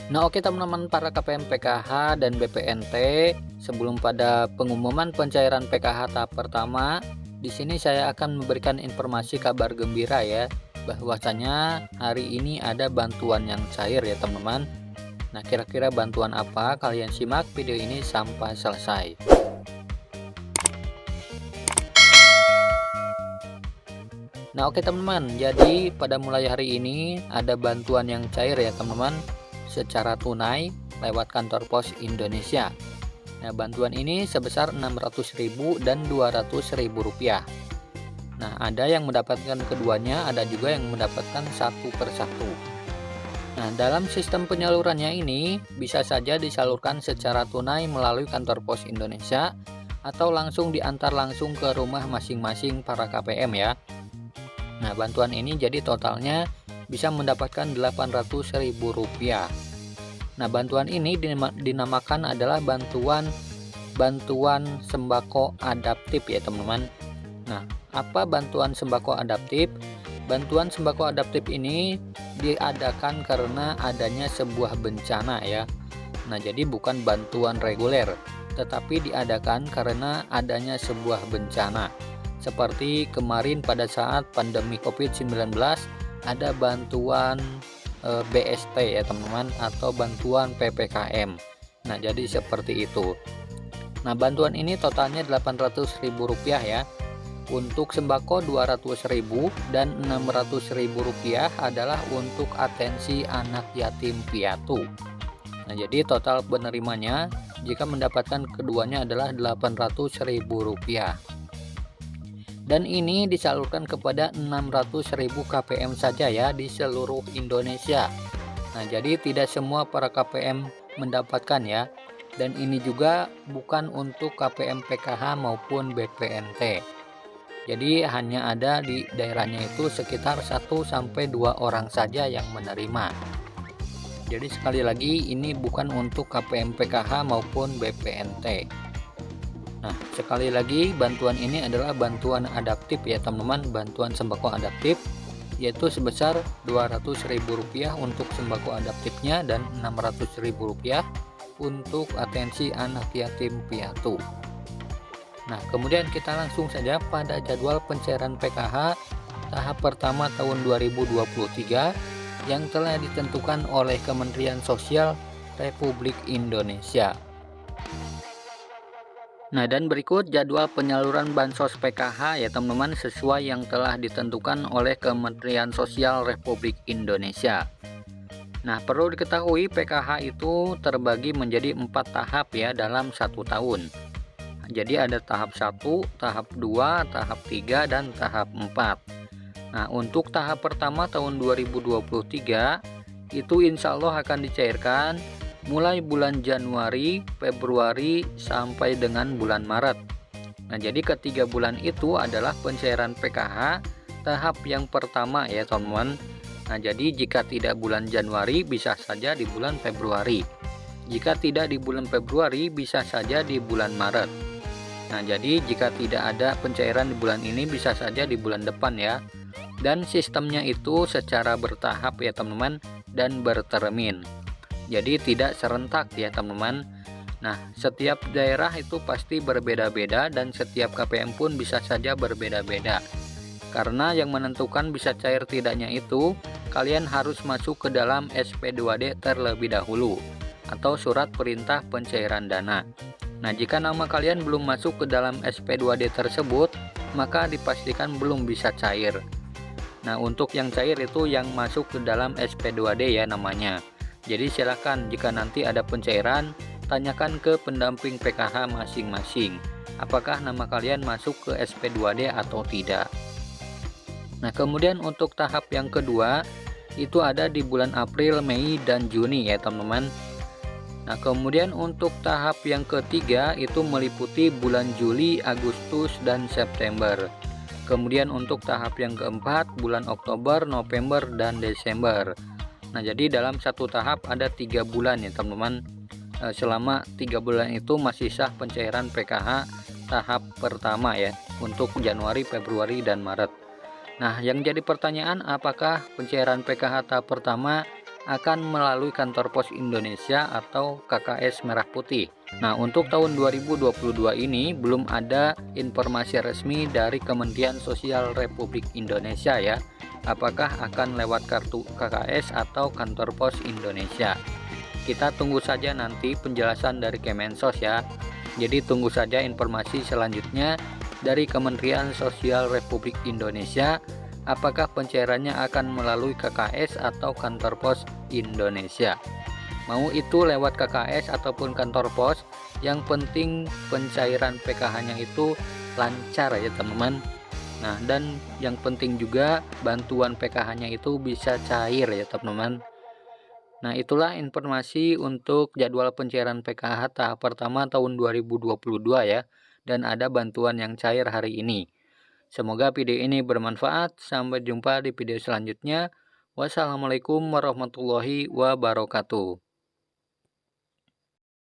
Nah, oke teman-teman, para KPM PKH dan BPNT, sebelum pada pengumuman pencairan PKH tahap pertama, di sini saya akan memberikan informasi kabar gembira ya, bahwasanya hari ini ada bantuan yang cair ya teman-teman. Nah, kira-kira bantuan apa? Kalian simak video ini sampai selesai. Nah, oke teman-teman, jadi pada mulai hari ini ada bantuan yang cair ya teman-teman, secara tunai lewat kantor pos Indonesia. Nah, bantuan ini sebesar 600.000 dan 200.000 rupiah. Nah, ada yang mendapatkan keduanya, ada juga yang mendapatkan satu persatu. Nah, dalam sistem penyalurannya ini bisa saja disalurkan secara tunai melalui kantor pos Indonesia atau langsung diantar langsung ke rumah masing-masing para KPM ya. Nah, bantuan ini jadi totalnya bisa mendapatkan 800.000 rupiah. Nah, bantuan ini dinamakan adalah bantuan sembako adaptif ya teman-teman. Nah, apa bantuan sembako adaptif? Bantuan sembako adaptif ini diadakan karena adanya sebuah bencana ya. Nah, jadi bukan bantuan reguler, tetapi diadakan karena adanya sebuah bencana. Seperti kemarin pada saat pandemi COVID-19 ada bantuan BST ya teman-teman, atau bantuan PPKM. Nah, jadi seperti itu. Nah, bantuan ini totalnya 800.000 rupiah ya. Untuk sembako 200.000 dan 600.000 rupiah adalah untuk atensi anak yatim piatu. Nah, jadi total penerimanya jika mendapatkan keduanya adalah 800.000 rupiah. Dan ini disalurkan kepada 600.000 KPM saja ya di seluruh Indonesia. Nah, jadi tidak semua para KPM mendapatkan ya. Dan ini juga bukan untuk KPM PKH maupun BPNT. Jadi hanya ada di daerahnya itu sekitar 1-2 orang saja yang menerima. Jadi sekali lagi ini bukan untuk KPM PKH maupun BPNT. Nah, sekali lagi bantuan ini adalah bantuan adaptif ya teman-teman, bantuan sembako adaptif, yaitu sebesar 200.000 rupiah untuk sembako adaptifnya dan 600.000 rupiah untuk atensi anak yatim piatu. Nah, kemudian kita langsung saja pada jadwal pencairan PKH tahap pertama tahun 2023 yang telah ditentukan oleh Kementerian Sosial Republik Indonesia. Nah, dan berikut jadwal penyaluran bansos PKH ya teman-teman, sesuai yang telah ditentukan oleh Kementerian Sosial Republik Indonesia. Nah, perlu diketahui PKH itu terbagi menjadi 4 tahap ya dalam 1 tahun. Jadi ada tahap 1, tahap 2, tahap 3, dan tahap 4. Nah, untuk tahap pertama tahun 2023 itu insya Allah akan dicairkan mulai bulan Januari, Februari, sampai dengan bulan Maret. Nah, jadi ketiga bulan itu adalah pencairan PKH tahap yang pertama ya teman-teman. Nah, jadi jika tidak bulan Januari bisa saja di bulan Februari. Jika tidak di bulan Februari bisa saja di bulan Maret. Nah, jadi jika tidak ada pencairan di bulan ini bisa saja di bulan depan ya. Dan sistemnya itu secara bertahap ya teman-teman dan bertermin. Jadi tidak serentak ya teman-teman. Nah, setiap daerah itu pasti berbeda-beda dan setiap KPM pun bisa saja berbeda-beda. Karena yang menentukan bisa cair tidaknya itu kalian harus masuk ke dalam SP2D terlebih dahulu atau surat perintah pencairan dana. Nah, jika nama kalian belum masuk ke dalam SP2D tersebut, maka dipastikan belum bisa cair. Nah, untuk yang cair itu yang masuk ke dalam SP2D ya namanya. Jadi silakan jika nanti ada pencairan, tanyakan ke pendamping PKH masing-masing, apakah nama kalian masuk ke SP2D atau tidak. Nah, kemudian untuk tahap yang kedua, itu ada di bulan April, Mei, dan Juni ya teman-teman. Nah, kemudian untuk tahap yang ketiga, itu meliputi bulan Juli, Agustus, dan September. Kemudian untuk tahap yang keempat, bulan Oktober, November, dan Desember. Nah, jadi dalam satu tahap ada 3 bulan ya teman-teman. Selama 3 bulan itu masih sah pencairan PKH tahap pertama ya untuk Januari, Februari, dan Maret. Nah, yang jadi pertanyaan apakah pencairan PKH tahap pertama akan melalui kantor pos Indonesia atau KKS Merah Putih. Nah, untuk tahun 2022 ini belum ada informasi resmi dari Kementerian Sosial Republik Indonesia ya, apakah akan lewat kartu KKS atau kantor pos Indonesia. Kita tunggu saja nanti penjelasan dari Kemensos ya. Jadi tunggu saja informasi selanjutnya dari Kementerian Sosial Republik Indonesia, apakah pencairannya akan melalui KKS atau kantor pos Indonesia. Mau itu lewat KKS ataupun kantor pos, yang penting pencairan PKH-nya itu lancar ya teman-teman. Nah, dan yang penting juga bantuan PKH-nya itu bisa cair ya teman-teman. Nah, itulah informasi untuk jadwal pencairan PKH tahap pertama tahun 2022 ya, dan ada bantuan yang cair hari ini. Semoga video ini bermanfaat. Sampai jumpa di video selanjutnya. Wassalamualaikum warahmatullahi wabarakatuh.